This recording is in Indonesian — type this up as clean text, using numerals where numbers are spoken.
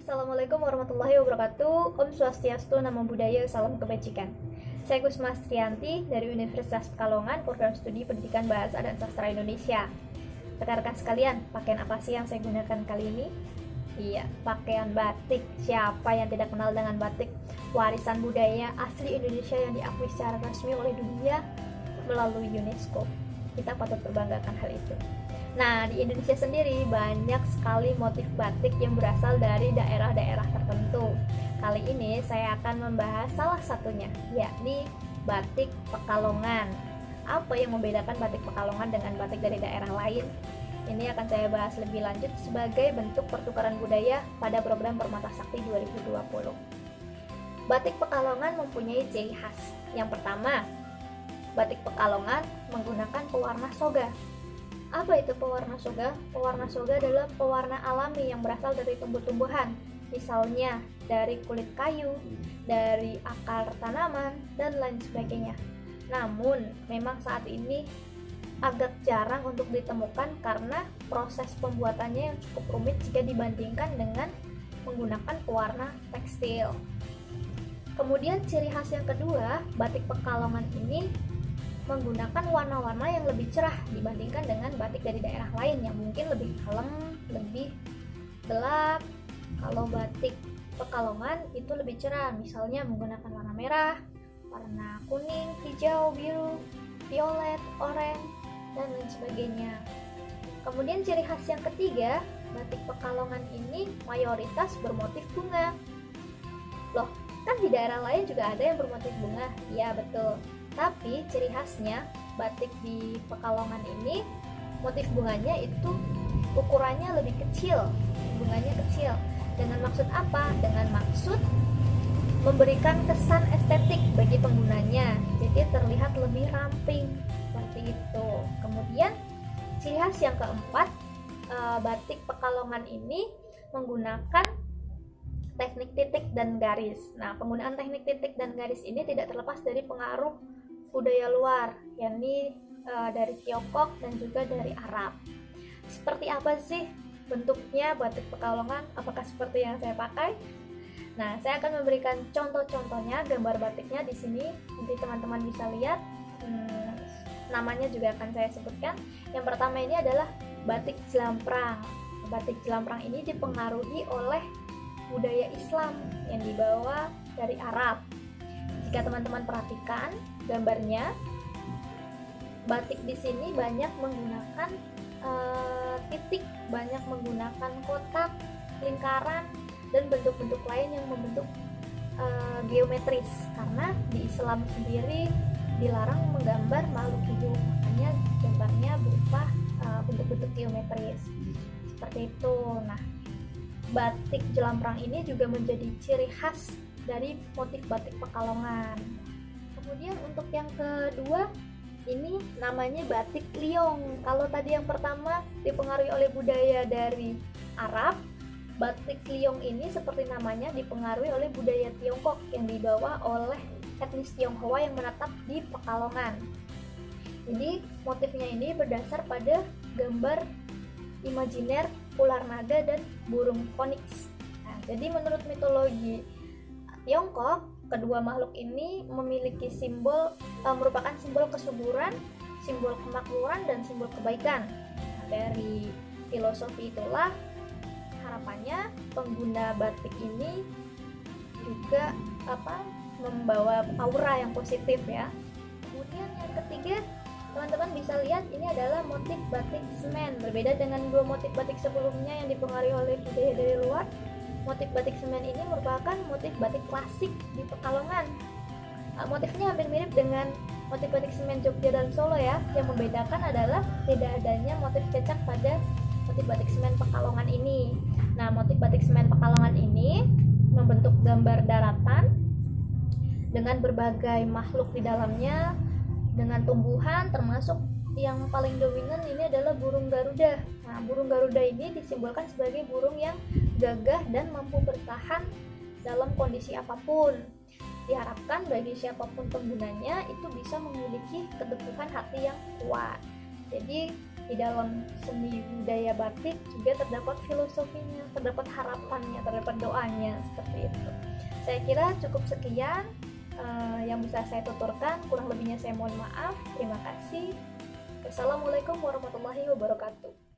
Assalamualaikum warahmatullahi wabarakatuh. Om Swastiastu, Namo Buddhaya, salam kebajikan. Saya Gusma Strianti dari Universitas Pekalongan, Program Studi Pendidikan Bahasa dan Sastra Indonesia. Rekan-rekan sekalian, pakaian apa sih yang saya gunakan kali ini? Iya, pakaian batik. Siapa yang tidak kenal dengan batik? Warisan budaya asli Indonesia yang diakui secara resmi oleh dunia melalui UNESCO. Kita patut berbanggakan hal itu. Nah, di Indonesia sendiri banyak sekali motif batik yang berasal dari daerah-daerah tertentu. Kali ini saya akan membahas salah satunya, yakni batik Pekalongan. Apa yang membedakan batik Pekalongan dengan batik dari daerah lain? Ini akan saya bahas lebih lanjut sebagai bentuk pertukaran budaya pada program Permata Sakti 2020. Batik Pekalongan mempunyai ciri khas. Yang pertama, batik Pekalongan menggunakan pewarna soga. Apa itu pewarna soga? Pewarna soga adalah pewarna alami yang berasal dari tumbuh-tumbuhan, misalnya dari kulit kayu, dari akar tanaman, dan lain sebagainya. Namun, memang saat ini agak jarang untuk ditemukan karena proses pembuatannya yang cukup rumit jika dibandingkan dengan menggunakan pewarna tekstil. Kemudian ciri khas yang kedua, batik Pekalongan ini menggunakan warna-warna yang lebih cerah dibandingkan dengan batik dari daerah lain yang mungkin lebih kalem, lebih gelap. Kalau batik Pekalongan itu lebih cerah, misalnya menggunakan warna merah, warna kuning, hijau, biru, violet, oranye, dan lain sebagainya. Kemudian ciri khas yang ketiga, batik Pekalongan ini mayoritas bermotif bunga. Loh, kan di daerah lain juga ada yang bermotif bunga? Ya, betul. Tapi ciri khasnya batik di Pekalongan ini motif bunganya itu ukurannya lebih kecil, bunganya kecil. Dengan maksud apa? Dengan maksud memberikan kesan estetik bagi penggunanya, jadi terlihat lebih ramping seperti itu. Kemudian ciri khas yang keempat, batik Pekalongan ini menggunakan teknik titik dan garis. Nah, penggunaan teknik titik dan garis ini tidak terlepas dari pengaruh budaya luar, yakni dari Tiongkok dan juga dari Arab. Seperti apa sih bentuknya batik Pekalongan? Apakah seperti yang saya pakai? Nah, saya akan memberikan contoh-contohnya, gambar batiknya di sini. Nanti teman-teman bisa lihat. Namanya juga akan saya sebutkan. Yang pertama ini adalah batik Jelamprang. Batik Jelamprang ini dipengaruhi oleh budaya Islam yang dibawa dari Arab. Jika teman-teman perhatikan gambarnya, batik di sini banyak menggunakan titik, banyak menggunakan kotak, lingkaran, dan bentuk-bentuk lain yang membentuk geometris. Karena di Islam sendiri dilarang menggambar makhluk hidup, makanya gambarnya berupa bentuk-bentuk geometris seperti itu. Nah, batik Jelamprang ini juga menjadi ciri khas dari motif batik Pekalongan. Kemudian untuk yang kedua, ini namanya batik Liong. Kalau tadi yang pertama dipengaruhi oleh budaya dari Arab, batik Liong ini seperti namanya dipengaruhi oleh budaya Tiongkok yang dibawa oleh etnis Tionghoa yang menetap di Pekalongan. Jadi motifnya ini berdasar pada gambar imajiner ular naga dan burung phoenix. Nah, jadi menurut mitologi Tiongkok, kedua makhluk ini memiliki simbol, merupakan simbol kesuburan, simbol kemakmuran, dan simbol kebaikan. Nah, dari filosofi itulah harapannya pengguna batik ini juga membawa aura yang positif ya. Kemudian yang ketiga, teman-teman bisa lihat ini adalah motif batik semen. Berbeda dengan dua motif batik sebelumnya yang dipengaruhi oleh budaya dari luar, motif batik semen ini merupakan motif batik klasik di Pekalongan. Motifnya hampir mirip dengan motif batik semen Jogja dan Solo ya. Yang membedakan adalah tidak adanya motif cecak pada motif batik semen Pekalongan ini. Nah, motif batik semen Pekalongan ini membentuk gambar daratan dengan berbagai makhluk di dalamnya, dengan tumbuhan, termasuk yang paling dominan ini adalah burung Garuda. Nah, burung Garuda ini disimbolkan sebagai burung yang gagah dan mampu bertahan dalam kondisi apapun. Diharapkan bagi siapapun penggunanya itu bisa memiliki keteguhan hati yang kuat. Jadi di dalam seni budaya batik juga terdapat filosofinya, terdapat harapannya, terdapat doanya, seperti itu. Saya kira cukup sekian yang bisa saya tuturkan, kurang lebihnya saya mohon maaf. Terima kasih. Wassalamualaikum warahmatullahi wabarakatuh.